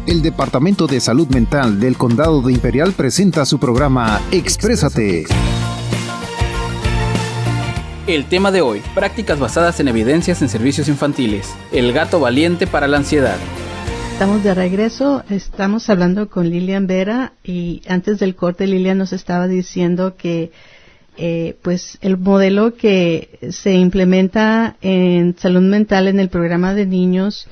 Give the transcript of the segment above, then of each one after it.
El Departamento de Salud Mental del Condado de Imperial presenta su programa Exprésate. El tema de hoy, prácticas basadas en evidencias en servicios infantiles. El gato valiente para la ansiedad. Estamos de regreso, estamos hablando con Lilian Vera y antes del corte Lilian nos estaba diciendo que pues el modelo que se implementa en salud mental en el programa de niños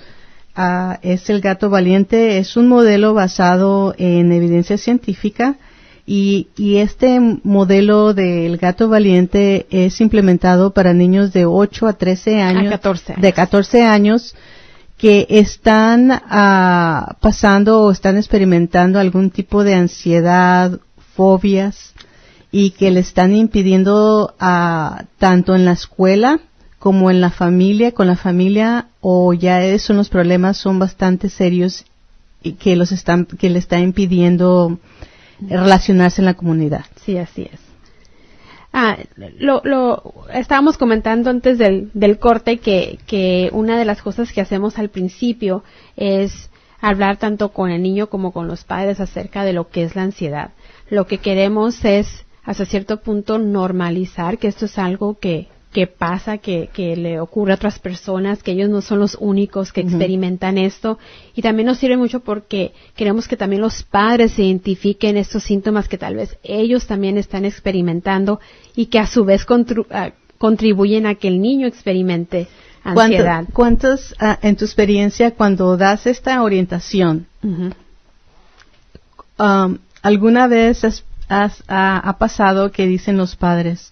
es el gato valiente. Es un modelo basado en evidencia científica y este modelo del gato valiente es implementado para niños de 8 a 13 años, de 14 años que están pasando o están experimentando algún tipo de ansiedad, fobias y que le están impidiendo tanto en la escuela como en la familia, con la familia, o ya los problemas son bastante serios y que le está impidiendo relacionarse en la comunidad. Sí, así es. Estábamos comentando antes del corte que una de las cosas que hacemos al principio es hablar tanto con el niño como con los padres acerca de lo que es la ansiedad. Lo que queremos es, hasta cierto punto, normalizar que esto es algo que pasa, que le ocurre a otras personas, que ellos no son los únicos que experimentan esto. Y también nos sirve mucho porque queremos que también los padres identifiquen estos síntomas que tal vez ellos también están experimentando y que a su vez contribuyen a que el niño experimente ansiedad. ¿Cuántos, en tu experiencia, cuando das esta orientación, alguna vez ha pasado que dicen los padres,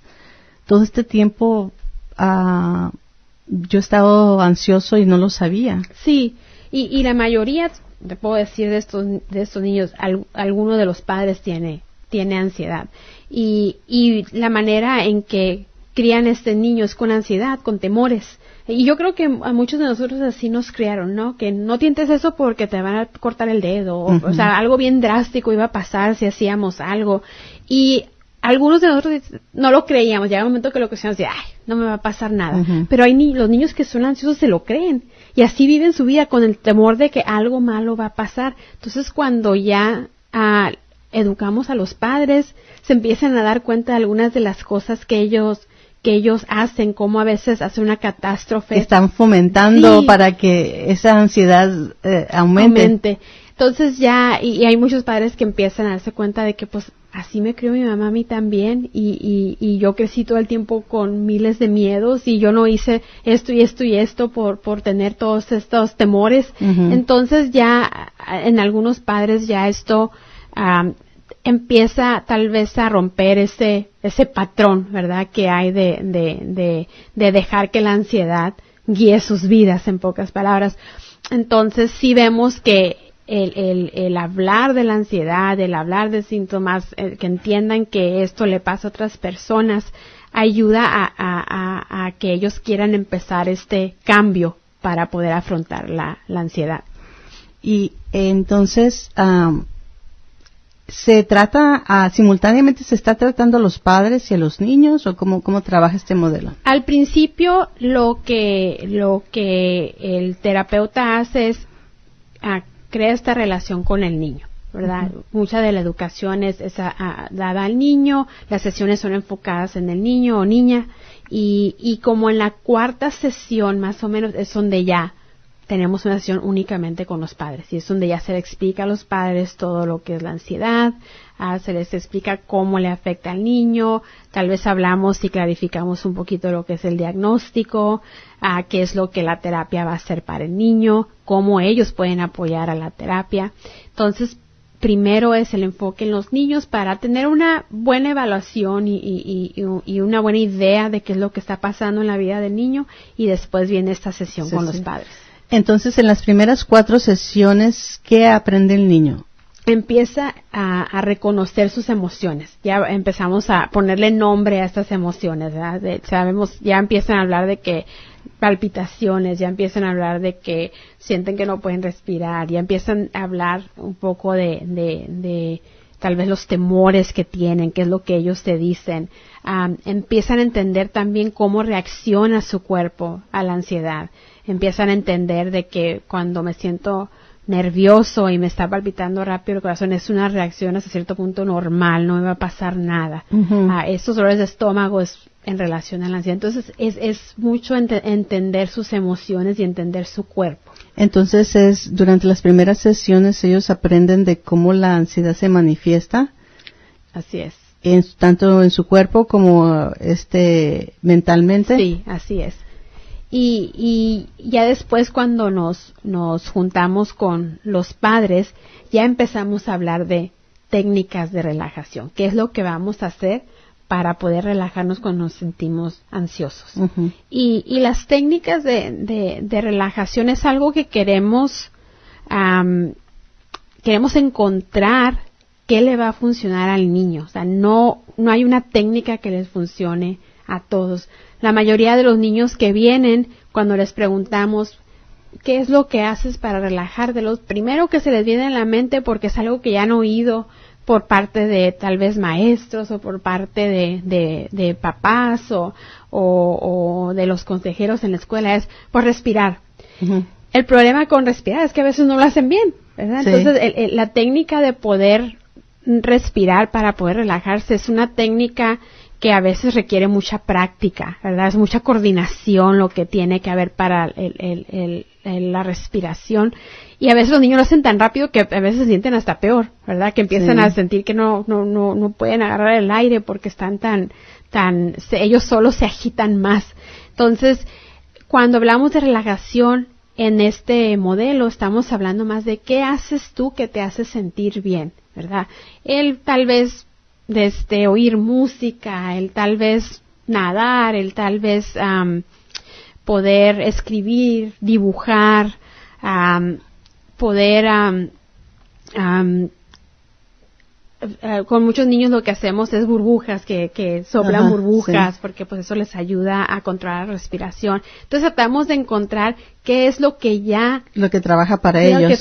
todo este tiempo yo he estado ansioso y no lo sabía? Sí, y la mayoría, te puedo decir, de estos niños, alguno de los padres tiene ansiedad. Y la manera en que crían niño es con ansiedad, con temores. Y yo creo que a muchos de nosotros así nos criaron, ¿no? Que no tientes eso porque te van a cortar el dedo. O sea, algo bien drástico iba a pasar si hacíamos algo. Y algunos de nosotros no lo creíamos. Llega un momento que lo creíamos de, ay, no me va a pasar nada. Pero hay los niños que son ansiosos se lo creen. Y así viven su vida con el temor de que algo malo va a pasar. Entonces, cuando ya educamos a los padres, se empiezan a dar cuenta de algunas de las cosas que ellos hacen, como a veces hace una catástrofe. Están fomentando para que esa ansiedad aumente. Entonces ya, y hay muchos padres que empiezan a darse cuenta de que pues así me crió mi mamá a mí también, y yo crecí todo el tiempo con miles de miedos, y yo no hice esto y esto y esto por tener todos estos temores. Entonces ya, en algunos padres ya esto empieza tal vez a romper ese patrón, ¿verdad?, que hay de dejar que la ansiedad guíe sus vidas, en pocas palabras. Entonces sí vemos que el hablar de la ansiedad, el hablar de síntomas, que entiendan que esto le pasa a otras personas, ayuda a que ellos quieran empezar este cambio para poder afrontar la ansiedad. Y entonces simultáneamente se está tratando a los padres y a los niños, o cómo trabaja este modelo. Al principio lo que el terapeuta hace es crea esta relación con el niño, ¿verdad? Mucha de la educación es dada al niño, las sesiones son enfocadas en el niño o niña, y como en la cuarta sesión más o menos es donde ya tenemos una sesión únicamente con los padres, y es donde ya se le explica a los padres todo lo que es la ansiedad, se les explica cómo le afecta al niño, tal vez hablamos y clarificamos un poquito lo que es el diagnóstico, qué es lo que la terapia va a hacer para el niño, cómo ellos pueden apoyar a la terapia. Entonces, primero es el enfoque en los niños para tener una buena evaluación y una buena idea de qué es lo que está pasando en la vida del niño, y después viene esta sesión con los padres. Entonces, en las primeras 4 sesiones, ¿qué aprende el niño? Empieza a reconocer sus emociones. Ya empezamos a ponerle nombre a estas emociones, ¿verdad? Sabemos, ya empiezan a hablar de que palpitaciones, ya empiezan a hablar de que sienten que no pueden respirar, ya empiezan a hablar un poco de tal vez los temores que tienen, qué es lo que ellos te dicen. Empiezan a entender también cómo reacciona su cuerpo a la ansiedad. Empiezan a entender de que cuando me siento nervioso y me está palpitando rápido el corazón, es una reacción hasta cierto punto normal, no me va a pasar nada. Estos dolores de estómago es en relación a la ansiedad. Entonces es mucho entender sus emociones y entender su cuerpo. Entonces durante las primeras sesiones ellos aprenden de cómo la ansiedad se manifiesta. Así es. Tanto en su cuerpo como mentalmente. Sí, así es. Y ya después cuando nos juntamos con los padres, ya empezamos a hablar de técnicas de relajación. ¿Qué es lo que vamos a hacer para poder relajarnos cuando nos sentimos ansiosos? Y las técnicas de relajación es algo que queremos encontrar qué le va a funcionar al niño. O sea, no hay una técnica que les funcione a todos. La mayoría de los niños que vienen, cuando les preguntamos qué es lo que haces para relajarte, lo primero que se les viene a la mente, porque es algo que ya han oído por parte de tal vez maestros o por parte de papás o de los consejeros en la escuela, es por respirar. El problema con respirar es que a veces no lo hacen bien, ¿verdad? Sí. Entonces la técnica de poder respirar para poder relajarse es una técnica que a veces requiere mucha práctica, ¿verdad? Es mucha coordinación lo que tiene que haber para la respiración. Y a veces los niños lo hacen tan rápido que a veces se sienten hasta peor, ¿verdad? Que empiezan a sentir que no pueden agarrar el aire porque están ellos solos se agitan más. Entonces, cuando hablamos de relajación en este modelo, estamos hablando más de qué haces tú que te hace sentir bien, ¿verdad? Él tal vez oír música, el tal vez nadar, el tal vez poder escribir, dibujar, poder con muchos niños lo que hacemos es burbujas, que soplan burbujas, porque pues eso les ayuda a controlar la respiración. Entonces tratamos de encontrar qué es lo que trabaja para ellos.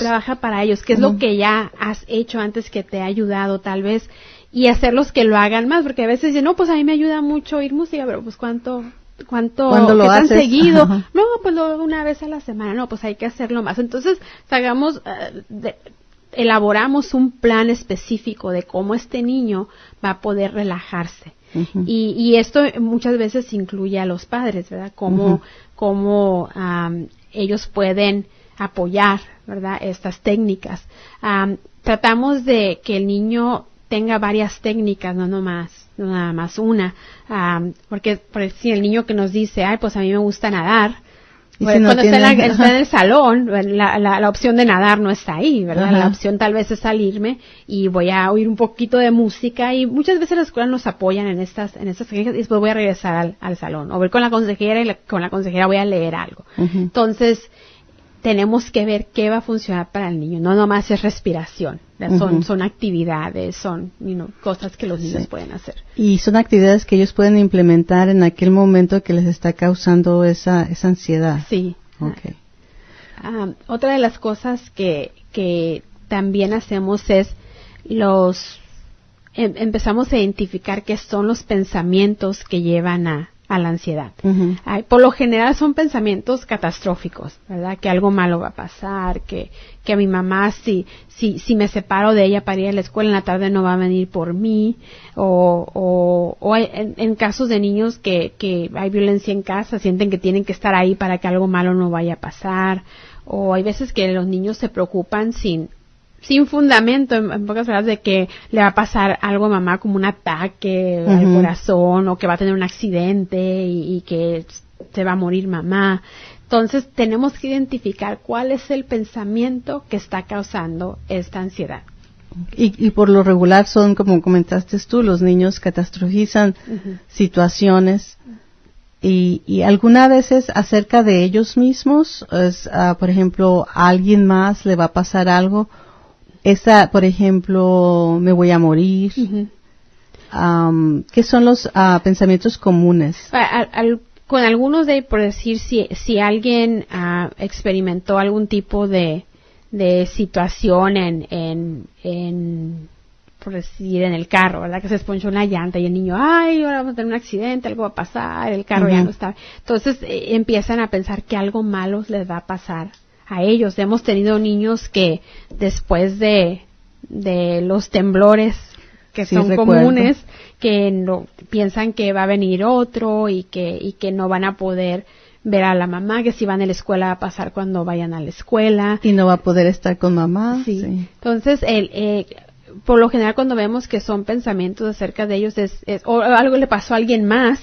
Qué es lo que ya has hecho antes que te ha ayudado tal vez, y hacerlos que lo hagan más, porque a veces dicen, no, pues a mí me ayuda mucho oír música, pero pues ¿cuánto lo haces? Tan seguido? No, pues una vez a la semana, no, pues hay que hacerlo más. Entonces, elaboramos un plan específico de cómo este niño va a poder relajarse. Y esto muchas veces incluye a los padres, ¿verdad? Cómo ellos pueden apoyar, ¿verdad? Estas técnicas. Tratamos de que el niño tenga varias técnicas, no nada más una, porque por decir, el niño que nos dice, pues a mí me gusta nadar, cuando está en el salón, la opción de nadar no está ahí, ¿verdad? La opción tal vez es salirme y voy a oír un poquito de música, y muchas veces las escuelas nos apoyan en estas técnicas, y después voy a regresar al salón, o voy con la consejera y con la consejera voy a leer algo. Entonces, tenemos que ver qué va a funcionar para el niño, no nomás es respiración, son actividades, son cosas que los niños pueden hacer. Y son actividades que ellos pueden implementar en aquel momento que les está causando esa ansiedad. Sí. Okay. Otra de las cosas que también hacemos es empezamos a identificar qué son los pensamientos que llevan a la ansiedad. Por lo general son pensamientos catastróficos, ¿verdad? Que algo malo va a pasar, que a mi mamá, si me separo de ella para ir a la escuela en la tarde, no va a venir por mí, o en casos de niños que hay violencia en casa, sienten que tienen que estar ahí para que algo malo no vaya a pasar, o hay veces que los niños se preocupan sin fundamento, en pocas palabras, de que le va a pasar algo a mamá, como un ataque al corazón, o que va a tener un accidente y que se va a morir mamá. Entonces tenemos que identificar cuál es el pensamiento que está causando esta ansiedad. Y por lo regular son, como comentaste tú, los niños catastrofizan situaciones, y algunas veces acerca de ellos mismos, por ejemplo, a alguien más le va a pasar algo. Por ejemplo, me voy a morir. ¿Qué son los pensamientos comunes? Con algunos por decir, si alguien experimentó algún tipo de situación por decir, en el carro, ¿verdad? Que se esponchó una llanta y el niño, ahora vamos a tener un accidente, algo va a pasar, el carro ya no está. Entonces empiezan a pensar que algo malo les va a pasar a ellos. Hemos tenido niños que después de los temblores que Sí, son recuerdo. comunes, que no piensan que va a venir otro y que no van a poder ver a la mamá, que si van a la escuela va a pasar cuando vayan a la escuela. Y no va a poder estar con mamá. Sí. Sí. Entonces, por lo general cuando vemos que son pensamientos acerca de ellos o algo le pasó a alguien más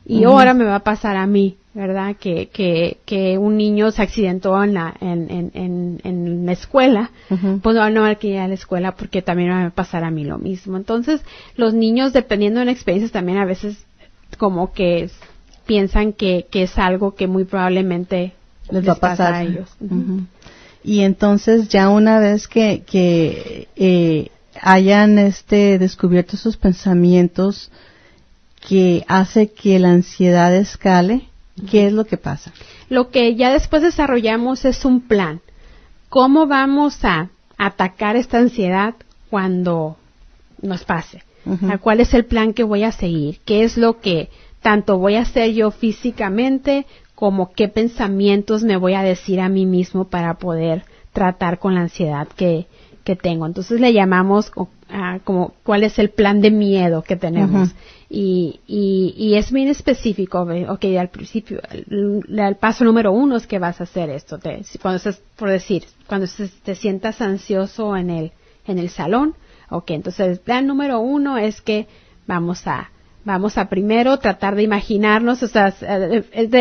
y ahora me va a pasar a mí, ¿verdad? Que un niño se accidentó en la escuela, pues no va a ir a la escuela porque también me va a pasar a mí lo mismo. Entonces, los niños, dependiendo de las experiencias, también a veces como que piensan que es algo que muy probablemente Les va a pasar a ellos. Y entonces ya una vez que hayan descubierto esos pensamientos que hace que la ansiedad escale, ¿qué es lo que pasa? Lo que ya después desarrollamos es un plan. ¿Cómo vamos a atacar esta ansiedad cuando nos pase? ¿Cuál es el plan que voy a seguir? ¿Qué es lo que tanto voy a hacer yo físicamente como qué pensamientos me voy a decir a mí mismo para poder tratar con la ansiedad que tengo? Entonces le llamamos como cuál es el plan de miedo que tenemos. Y es bien específico. Okay, al principio, el paso número 1 es que vas a hacer esto. Cuando te sientas ansioso en el salón, entonces el plan número 1 es que vamos a primero tratar de imaginarnos,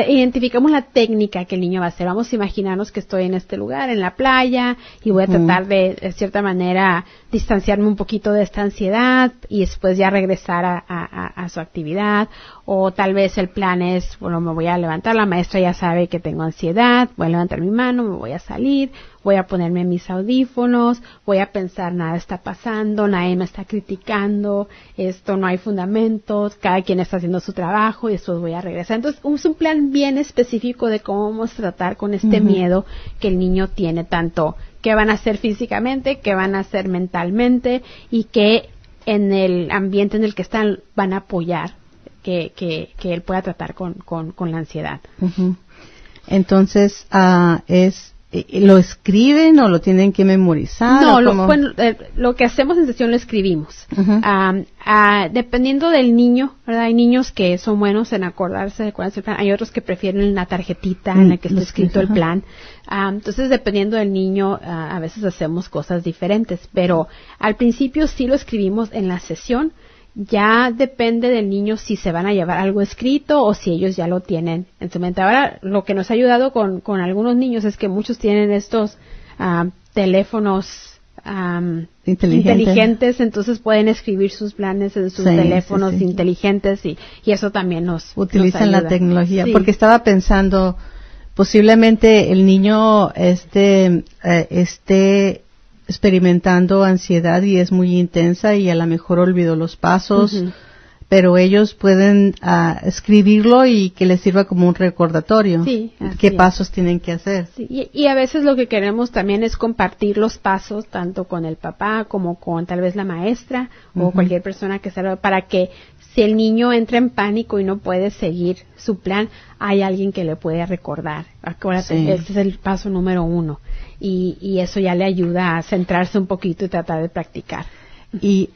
identificamos la técnica que el niño va a hacer. Vamos a imaginarnos que estoy en este lugar, en la playa, y voy a tratar de cierta manera, distanciarme un poquito de esta ansiedad y después ya regresar a su actividad. O tal vez el plan es, me voy a levantar, la maestra ya sabe que tengo ansiedad, voy a levantar mi mano, me voy a salir, voy a ponerme mis audífonos, voy a pensar nada está pasando, nadie me está criticando, esto no hay fundamentos, cada quien está haciendo su trabajo y después voy a regresar. Entonces es un plan bien específico de cómo vamos a tratar con este miedo que el niño tiene, tanto qué van a hacer físicamente, qué van a hacer mentalmente y que en el ambiente en el que están van a apoyar que él pueda tratar con la ansiedad. Entonces, ¿lo escriben o lo tienen que memorizar? No, lo que hacemos en sesión lo escribimos. Dependiendo del niño, ¿verdad? Hay niños que son buenos en acordarse de cuál es el plan. Hay otros que prefieren una tarjetita en la que está escrito el plan. Entonces, dependiendo del niño, a veces hacemos cosas diferentes. Pero al principio sí lo escribimos en la sesión. Ya depende del niño si se van a llevar algo escrito o si ellos ya lo tienen en su mente. Ahora, lo que nos ha ayudado con algunos niños es que muchos tienen estos teléfonos inteligentes, entonces pueden escribir sus planes en sus teléfonos inteligentes y eso también nos utilizan ayuda. La tecnología. Sí. Porque estaba pensando, posiblemente el niño esté experimentando ansiedad y es muy intensa y a lo mejor olvidó los pasos, pero ellos pueden escribirlo y que les sirva como un recordatorio. Sí, qué pasos tienen que hacer. Sí, y a veces lo que queremos también es compartir los pasos tanto con el papá como con tal vez la maestra o cualquier persona que sea, para que si el niño entra en pánico y no puede seguir su plan, hay alguien que le puede recordar. Acuérdate, este es el paso número 1 y eso ya le ayuda a centrarse un poquito y tratar de practicar. Y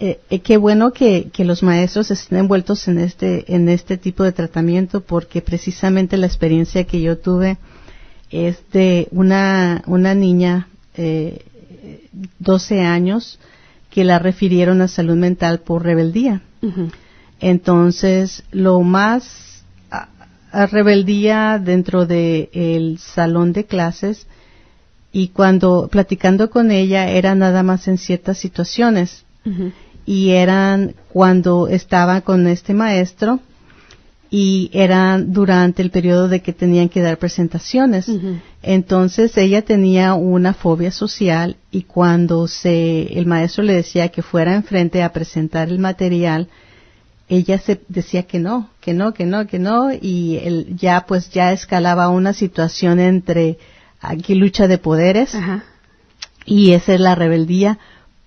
qué bueno que los maestros estén envueltos en este tipo de tratamiento, porque precisamente la experiencia que yo tuve es de una niña 12 años que la refirieron a salud mental por rebeldía. Entonces, lo más rebeldía dentro del salón de clases, y cuando platicando con ella era nada más en ciertas situaciones. Y eran cuando estaba con este maestro y eran durante el periodo de que tenían que dar presentaciones. Entonces ella tenía una fobia social y cuando el maestro le decía que fuera enfrente a presentar el material, ella se decía que no, y él ya escalaba una situación entre aquí lucha de poderes. Y esa es la rebeldía.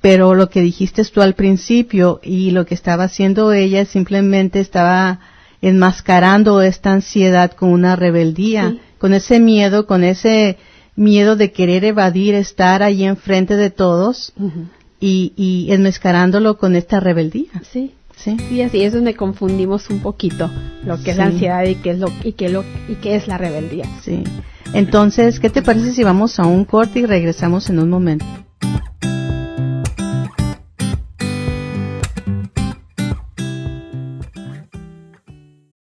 Pero lo que dijiste tú al principio y lo que estaba haciendo ella simplemente estaba enmascarando esta ansiedad con una rebeldía, con ese miedo, con ese miedo de querer evadir estar ahí enfrente de todos y enmascarándolo con esta rebeldía. Sí. Sí. Sí, así es donde confundimos un poquito lo que es la ansiedad y qué es la rebeldía. Sí. Entonces, ¿qué te parece si vamos a un corte y regresamos en un momento?